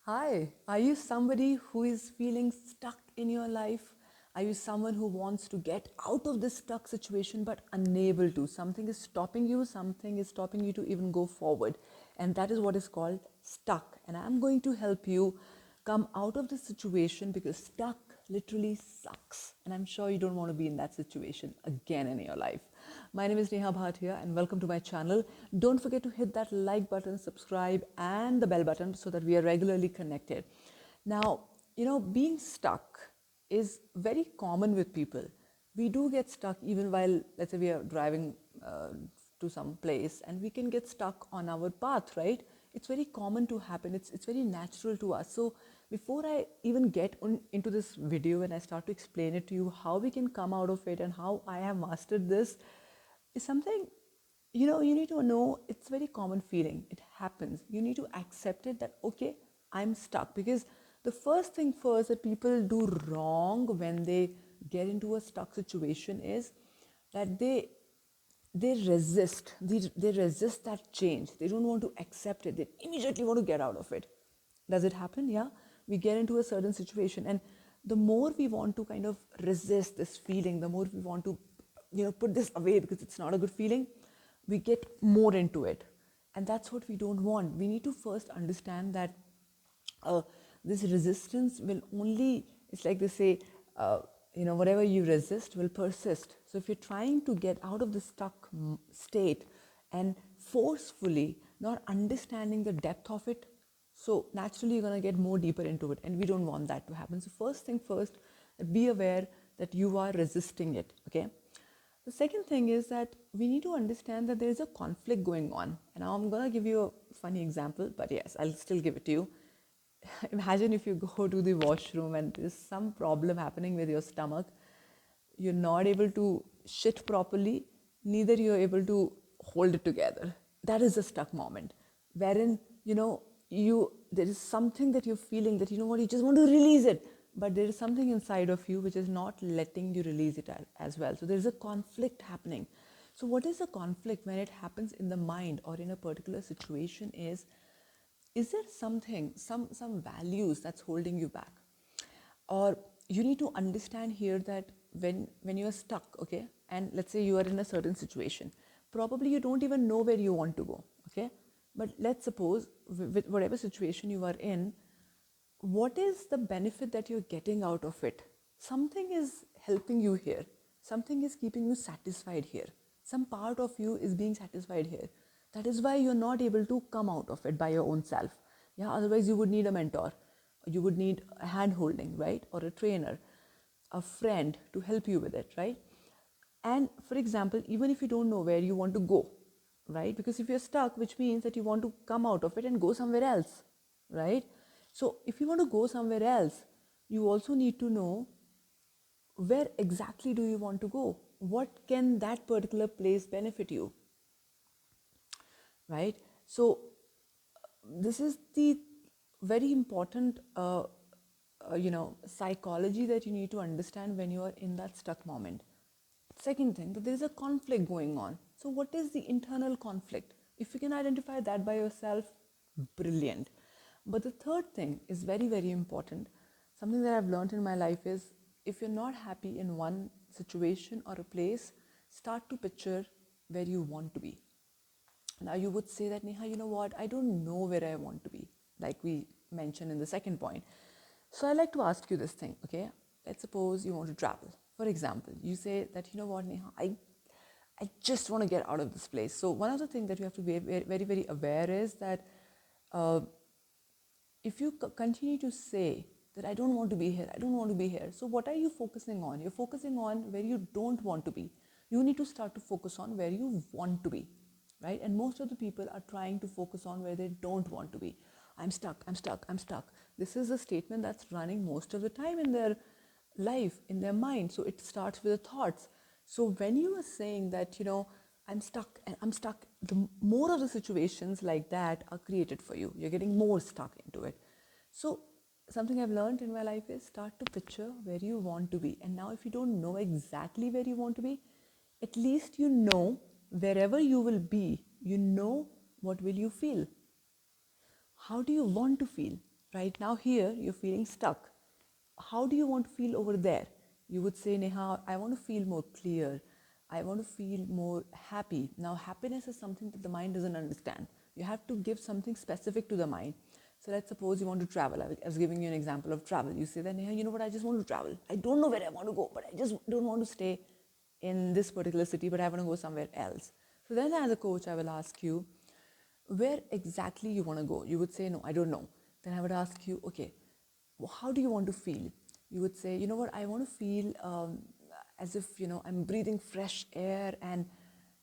Hi, are you somebody who is feeling stuck in your life? Are you someone who wants to get out of this stuck situation but unable to? Something is stopping you, something is stopping you to even go forward. And that is what is called stuck. And I'm going to help you come out of this situation because stuck literally sucks. And I'm sure you don't want to be in that situation again in your life. My name is Neha Bhatia and welcome to my channel. Don't forget to hit that like button, subscribe, and the bell button so that we are regularly connected. Now, being stuck is very common with people. We do get stuck even while, let's say, we are driving to some place and we can get stuck on our path, right? It's very common to happen. It's very natural to us. So before I even get into this video and I start to explain it to you how we can come out of it and how I have mastered this, is something you need to know. It's a very common feeling. It happens. You need to accept it that okay, I'm stuck. Because the first thing first that people do wrong when they get into a stuck situation is that they resist. They resist that change. They don't want to accept it. They immediately want to get out of it. Does it happen? Yeah. We get into a certain situation, and the more we want to kind of resist this feeling, the more we want to, put this away because it's not a good feeling, we get more into it. And that's what we don't want. We need to first understand that uh, this resistance will only, it's like they say, whatever you resist will persist. So if you're trying to get out of the stuck state and forcefully not understanding the depth of it, so naturally you're going to get more deeper into it, and we don't want that to happen. So first thing first, be aware that you are resisting it, okay? The second thing is that we need to understand that there is a conflict going on. And now I'm going to give you a funny example, but yes, I'll still give it to you. Imagine if you go to the washroom and there's some problem happening with your stomach. You're not able to shit properly, neither you're able to hold it together. That is a stuck moment wherein, there is something that you're feeling that, you just want to release it. But there is something inside of you which is not letting you release it as well. So there's a conflict happening. So what is a conflict when it happens in the mind or in a particular situation is there something, some values that's holding you back? Or you need to understand here that when you are stuck, okay, and let's say you are in a certain situation, probably you don't even know where you want to go, okay? But let's suppose with whatever situation you are in, what is the benefit that you're getting out of it? Something is helping you here. Something is keeping you satisfied here. Some part of you is being satisfied here. That is why you're not able to come out of it by your own self. Yeah, otherwise you would need a mentor. You would need a hand holding, right? Or a trainer, a friend to help you with it, right? And for example, even if you don't know where you want to go, right? Because if you're stuck, which means that you want to come out of it and go somewhere else, right? So if you want to go somewhere else, you also need to know where exactly do you want to go? What can that particular place benefit you, right? So this is the very important psychology that you need to understand when you are in that stuck moment. Second thing, that there is a conflict going on. So what is the internal conflict? If you can identify that by yourself, brilliant. But the third thing is very, very important. Something that I've learned in my life is, if you're not happy in one situation or a place, start to picture where you want to be. Now you would say that, Neha, you know what? I don't know where I want to be, like we mentioned in the second point. So I like to ask you this thing, okay? Let's suppose you want to travel. For example, you say that, you know what, Neha, I just want to get out of this place. So one of the things that you have to be very, very, very aware is that uh, if you continue to say that I don't want to be here, I don't want to be here, so what are you focusing on? You're focusing on where you don't want to be. You need to start to focus on where you want to be, right? And most of the people are trying to focus on where they don't want to be. I'm stuck, I'm stuck, I'm stuck. This is a statement that's running most of the time in their life, in their mind. So it starts with the thoughts. So when you are saying that, I'm stuck and I'm stuck, the more of the situations like that are created for you. You're getting more stuck into it. So something I've learned in my life is start to picture where you want to be. And now if you don't know exactly where you want to be, at least you know wherever you will be, you know what will you feel. How do you want to feel? Right now, here, you're feeling stuck. How do you want to feel over there? You would say, Neha, I want to feel more clear. I want to feel more happy. Now, happiness is something that the mind doesn't understand. You have to give something specific to the mind. So let's suppose you want to travel. I was giving you an example of travel. You say that, Neha, you know what, I just want to travel. I don't know where I want to go, but I just don't want to stay in this particular city, but I want to go somewhere else. So then as a coach, I will ask you, where exactly you want to go? You would say, no, I don't know. Then I would ask you, okay, how do you want to feel? You would say, you know what, I want to feel as if, I'm breathing fresh air, and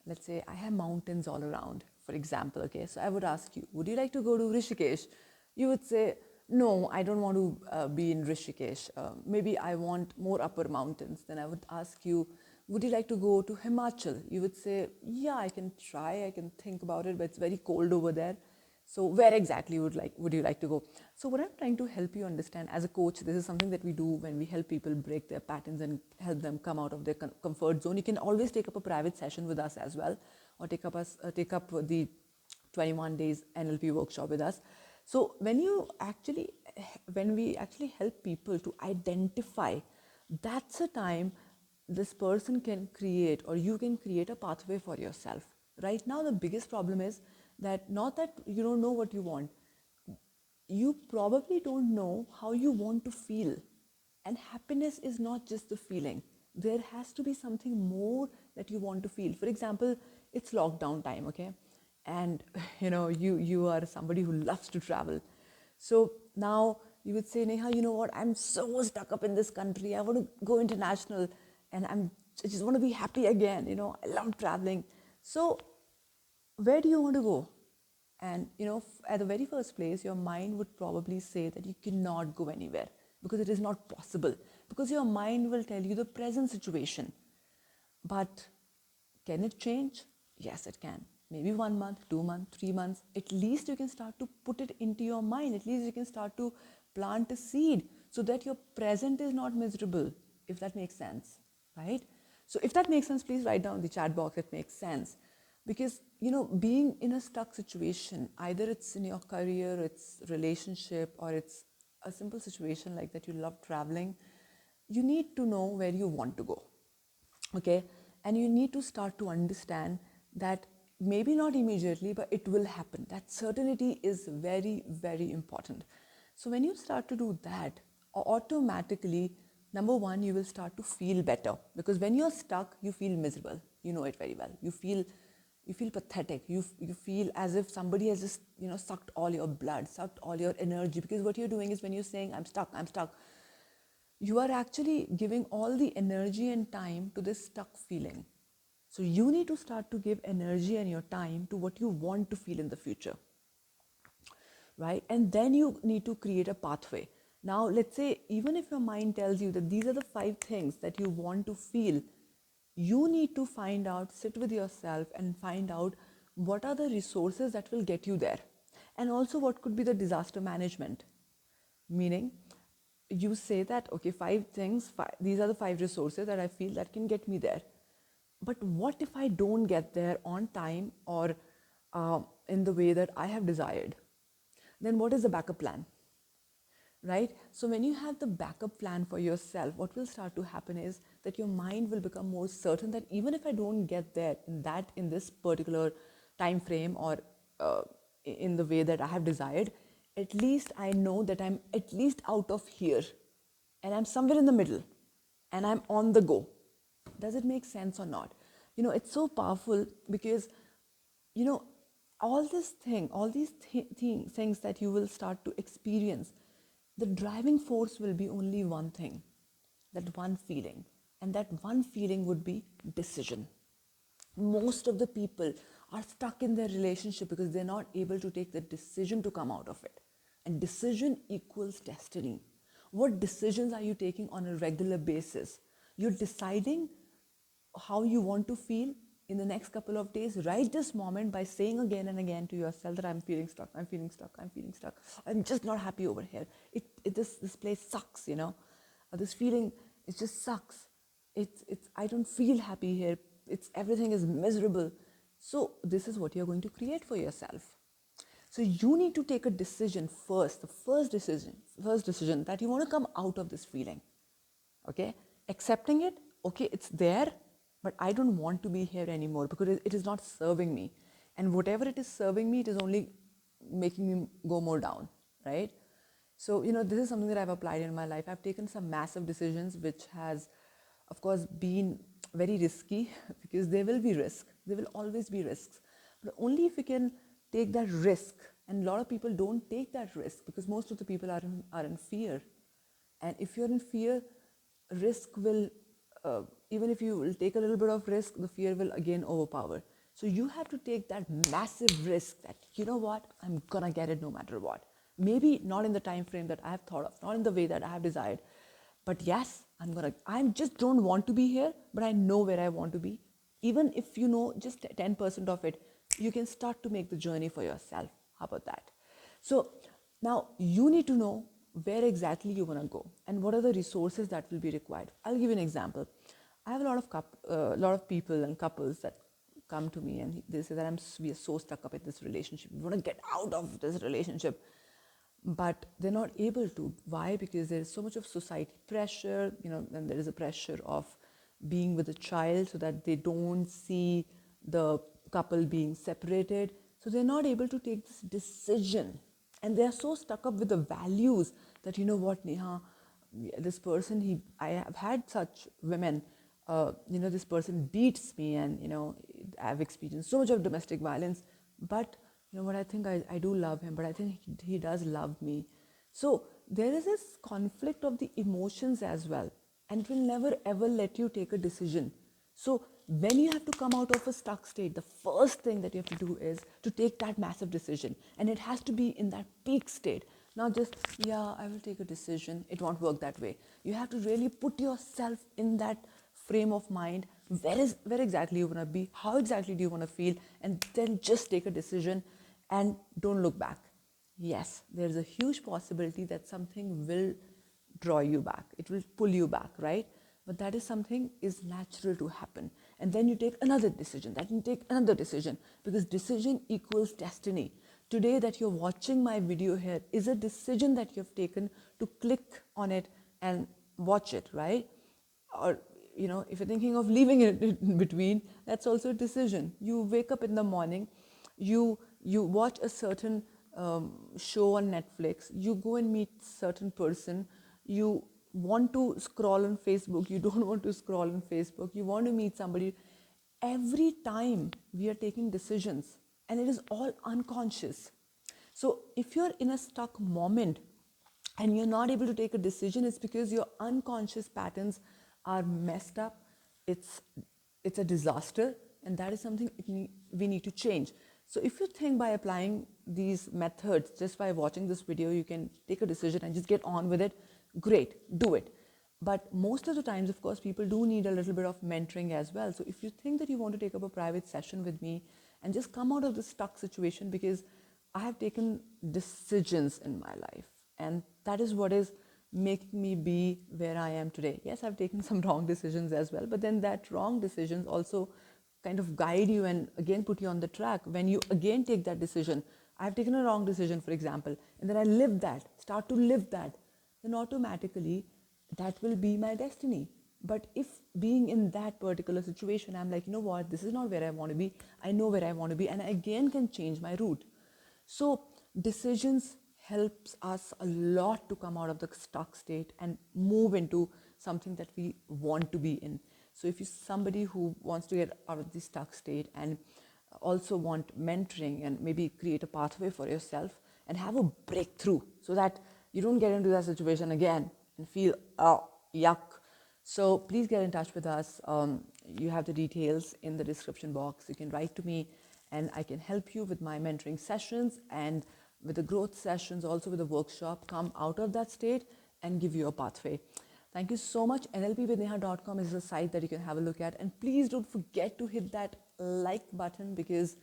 let's say I have mountains all around, for example. Okay, so I would ask you, would you like to go to Rishikesh? You would say, no, I don't want to be in Rishikesh. Maybe I want more upper mountains. Then I would ask you, would you like to go to Himachal? You would say, yeah, I can try, I can think about it, but it's very cold over there. So where exactly would you like to go? So what I'm trying to help you understand as a coach, this is something that we do when we help people break their patterns and help them come out of their comfort zone. You can always take up a private session with us as well, or take up the 21 days NLP workshop with us. So when we actually help people to identify, that's a time this person can create, or you can create a pathway for yourself. Right now, the biggest problem is that not that you don't know what you want, you probably don't know how you want to feel. And happiness is not just the feeling. There has to be something more that you want to feel. For example, it's lockdown time, okay? And you are somebody who loves to travel. So now you would say, Neha, you know what? I'm so stuck up in this country. I want to go international, and I just want to be happy again. I love traveling. So where do you want to go? And at the very first place, your mind would probably say that you cannot go anywhere because it is not possible, because your mind will tell you the present situation. But can it change? Yes, it can. Maybe 1 month, 2 months, 3 months. At least you can start to put it into your mind. At least you can start to plant a seed so that your present is not miserable, if that makes sense, right? So if that makes sense, please write down in the chat box it makes sense. Because, being in a stuck situation, either it's in your career, it's relationship, or it's a simple situation like that you love traveling, you need to know where you want to go. Okay, and you need to start to understand that maybe not immediately, but it will happen. That certainty is very, very important. So when you start to do that, automatically, number one, you will start to feel better, because when you're stuck, you feel miserable. You know it very well. You feel pathetic. You feel as if somebody has just sucked all your blood, sucked all your energy, because what you're doing is, when you're saying I'm stuck, you are actually giving all the energy and time to this stuck feeling. So you need to start to give energy and your time to what you want to feel in the future, right? And then you need to create a pathway. Now, let's say, even if your mind tells you that these are the 5 things that you want to feel, you need to find out, sit with yourself and find out what are the resources that will get you there. And also, what could be the disaster management? Meaning, you say that, okay, 5 things, these are the 5 resources that I feel that can get me there. But what if I don't get there on time, or in the way that I have desired? Then what is the backup plan? Right? So when you have the backup plan for yourself, what will start to happen is that your mind will become more certain that even if I don't get there in this particular time frame, or in the way that I have desired, at least I know that I'm at least out of here, and I'm somewhere in the middle, and I'm on the go. Does it make sense or not? It's so powerful, because you know all these things that you will start to experience, the driving force will be only one thing, that one feeling. And that one feeling would be decision. Most of the people are stuck in their relationship because they're not able to take the decision to come out of it. And decision equals destiny. What decisions are you taking on a regular basis? You're deciding how you want to feel in the next couple of days, right this moment, by saying again and again to yourself that I'm feeling stuck, I'm feeling stuck, I'm feeling stuck, I'm just not happy over here. This place sucks, this feeling, it just sucks. It's I don't feel happy here. It's everything is miserable. So this is what you're going to create for yourself. So you need to take a decision first, the first decision that you want to come out of this feeling. Okay, accepting it, okay, it's there, but I don't want to be here anymore because it is not serving me. And whatever it is serving me, it is only making me go more down, right? So, this is something that I've applied in my life. I've taken some massive decisions, which has, of course, been very risky because there will be risk. There will always be risks. But only if you can take that risk. And a lot of people don't take that risk because most of the people are in fear. And if you're in fear, risk will, even if you will take a little bit of risk, the fear will again overpower. So you have to take that massive risk that, you know what, I'm gonna get it no matter what. Maybe not in the time frame that I have thought of, not in the way that I have desired, but yes, I just don't want to be here, but I know where I want to be. Even if you know just 10% of it, you can start to make the journey for yourself. How about that? So now you need to know where exactly you want to go and what are the resources that will be required. I'll give you an example. I have a lot of people and couples that come to me and they say that we are so stuck up in this relationship. We want to get out of this relationship, but they're not able to. Why? Because there is so much of society pressure, and there is a pressure of being with a child so that they don't see the couple being separated. So they're not able to take this decision. And they're so stuck up with the values that, you know what, Neha, this person, I have had such women, this person beats me and, I've experienced so much of domestic violence, but you know what, I think I do love him, but I think he does love me. So there is this conflict of the emotions as well, and it will never ever let you take a decision. So when you have to come out of a stuck state, the first thing that you have to do is to take that massive decision, and it has to be in that peak state. Not just, yeah, I will take a decision. It won't work that way. You have to really put yourself in that frame of mind. Where exactly you want to be? How exactly do you want to feel? And then just take a decision and don't look back. Yes, there's a huge possibility that something will draw you back. It will pull you back, right? But that is something is natural to happen. And then you take another decision, that you take another decision, because decision equals destiny. Today that you're watching my video here is a decision that you've taken to click on it and watch it, right? Or, if you're thinking of leaving it in between, that's also a decision. You wake up in the morning, you watch a certain show on Netflix, you go and meet certain person, you want to scroll on Facebook, you don't want to scroll on Facebook, you want to meet somebody. Every time we are taking decisions, and it is all unconscious. So if you're in a stuck moment and you're not able to take a decision, it's because your unconscious patterns are messed up. It's a disaster, and that is something we need to change. So if you think by applying these methods, just by watching this video, you can take a decision and just get on with it, great, do it. But most of the times, of course, people do need a little bit of mentoring as well. So if you think that you want to take up a private session with me and just come out of this stuck situation, because I have taken decisions in my life, and that is what is making me be where I am today. Yes, I've taken some wrong decisions as well, but then that wrong decisions also kind of guide you and again put you on the track. When you again take that decision, I've taken a wrong decision, for example, and then I live that, start to live that, then automatically that will be my destiny. But if being in that particular situation, I'm like, you know what, this is not where I want to be, I know where I want to be, and I again can change my route. So decisions helps us a lot to come out of the stuck state and move into something that we want to be in. So if you're somebody who wants to get out of the stuck state and also want mentoring and maybe create a pathway for yourself and have a breakthrough so that you don't get into that situation again and feel, oh, yuck. So please get in touch with us. You have the details in the description box. You can write to me and I can help you with my mentoring sessions and with the growth sessions, also with the workshop, come out of that state and give you a pathway. Thank you so much. NLPwithneha.com is a site that you can have a look at. And please don't forget to hit that like button, because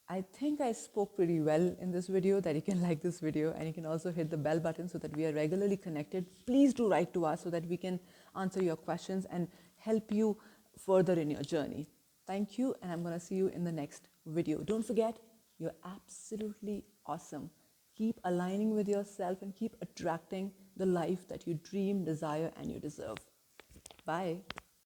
I think I spoke pretty well in this video, that you can like this video, and you can also hit the bell button so that we are regularly connected. Please do write to us so that we can answer your questions and help you further in your journey. Thank you, and I'm going to see you in the next video. Don't forget, You're absolutely awesome. Keep aligning with yourself and keep attracting the life that you dream, desire, and you deserve. Bye.